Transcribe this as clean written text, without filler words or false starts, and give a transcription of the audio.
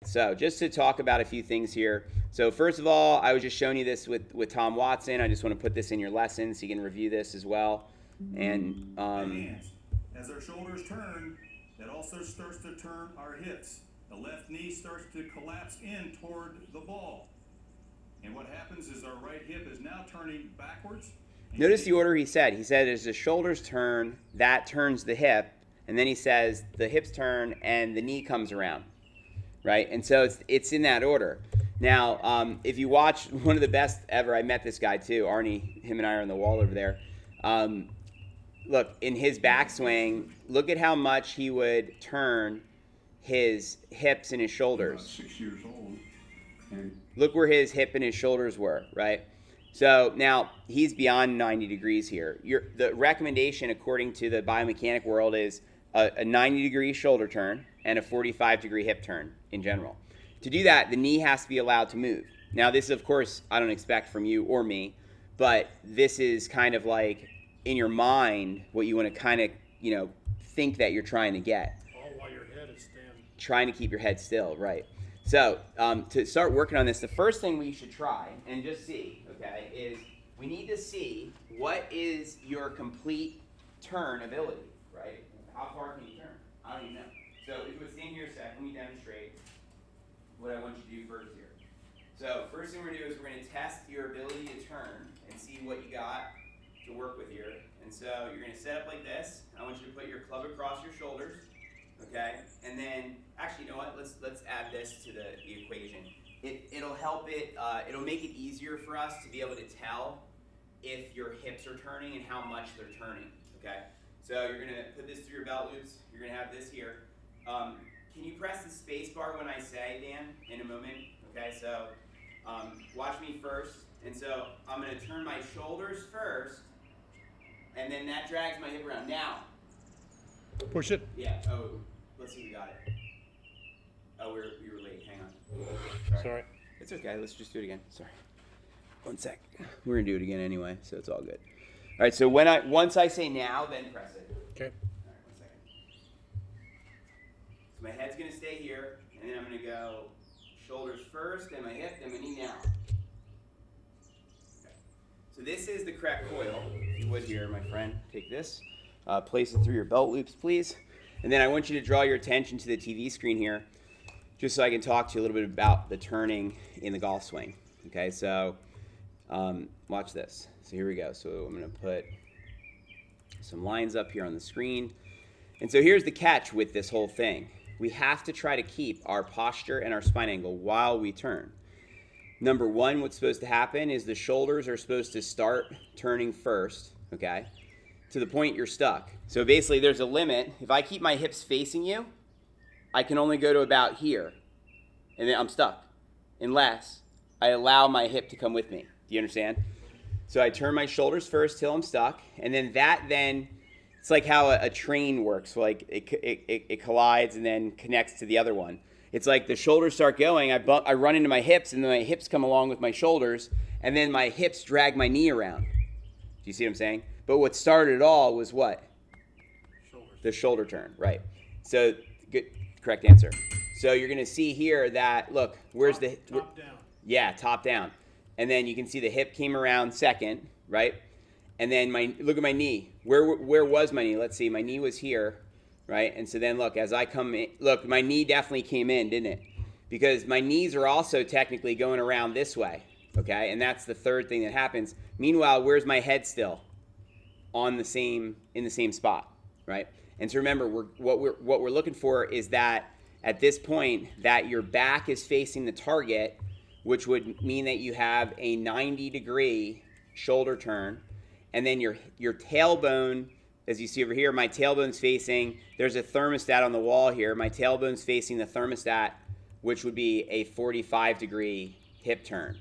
So just to talk about a few things here. So first of all, I was just showing you this with Tom Watson. I just want to put this in your lesson so you can review this as well. And hands. As our shoulders turn, that also starts to turn our hips. The left knee starts to collapse in toward the ball. And what happens is our right hip is now turning backwards. Notice the order he said. He said as the shoulders turn, that turns the hip. And then he says the hips turn and the knee comes around. Right? And so it's in that order. Now, if you watch one of the best ever, I met this guy too, Arnie, him and I are on the wall over there. Look, in his backswing, look at how much he would turn his hips and his shoulders. About 6 years old. And look where his hip and his shoulders were, right? So now he's beyond 90 degrees here. The recommendation, according to the biomechanic world, is a 90-degree shoulder turn and a 45-degree hip turn in general. To do that, the knee has to be allowed to move. Now, this, of course, I don't expect from you or me, but this is kind of like in your mind what you want to kind of, think that you're trying to get. All while your head is standing. Trying to keep your head still, right. So to start working on this, the first thing we should try and just see, okay, is we need to see what is your complete turn ability, right? How far can you turn? I don't even know. So if you would stand here a second, let me demonstrate what I want you to do first here. So first thing we're going to do is we're going to test your ability to turn and see what you got to work with here. And so you're going to set up like this. I want you to put your club across your shoulders, okay? And then, actually, you know what? Let's add this to the equation. It'll help it. It'll make it easier for us to be able to tell if your hips are turning and how much they're turning, okay? So you're going to put this through your belt loops. You're going to have this here. Can you press the space bar when I say, Dan, in a moment? Okay, so watch me first. And so I'm going to turn my shoulders first, and then that drags my hip around. Now. Push it. Yeah. Oh, let's see if we got it. Oh, we were late. Hang on. Sorry. It's okay. Let's just do it again. Sorry. One sec. We're going to do it again anyway, so it's all good. All right, so once I say now, then press it. Okay. All right, 1 second. So my head's going to stay here, and then I'm going to go shoulders first, then my hip, then my knee now. Okay. So this is the correct coil. If you would here, my friend, take this. Place it through your belt loops, please. And then I want you to draw your attention to the TV screen here, just so I can talk to you a little bit about the turning in the golf swing. Okay, so watch this. So here we go. So I'm going to put some lines up here on the screen. And so here's the catch with this whole thing. We have to try to keep our posture and our spine angle while we turn. Number one, what's supposed to happen is the shoulders are supposed to start turning first, okay, to the point you're stuck. So basically there's a limit. If I keep my hips facing you, I can only go to about here, and then I'm stuck, unless I allow my hip to come with me. Do you understand? So I turn my shoulders first till I'm stuck, and then it's like how a train works. Like it collides and then connects to the other one. It's like the shoulders start going, I run into my hips, and then my hips come along with my shoulders, and then my hips drag my knee around. Do you see what I'm saying? But what started it all was what? Shoulders. The shoulder turn, right. So, good, correct answer. So you're going to see here that, look, where's the... Top down. Yeah, top down. And then you can see the hip came around second, right? And then look at my knee. Where was my knee? Let's see. My knee was here, right? And so then look, as I come in, look, my knee definitely came in, didn't it? Because my knees are also technically going around this way, okay? And that's the third thing that happens. Meanwhile, where's my head still? In the same spot, right? And so remember, what we're looking for is that at this point that your back is facing the target, which would mean that you have a 90-degree shoulder turn, and then your tailbone, as you see over here, my tailbone's facing, there's a thermostat on the wall here, my tailbone's facing the thermostat, which would be a 45-degree hip turn.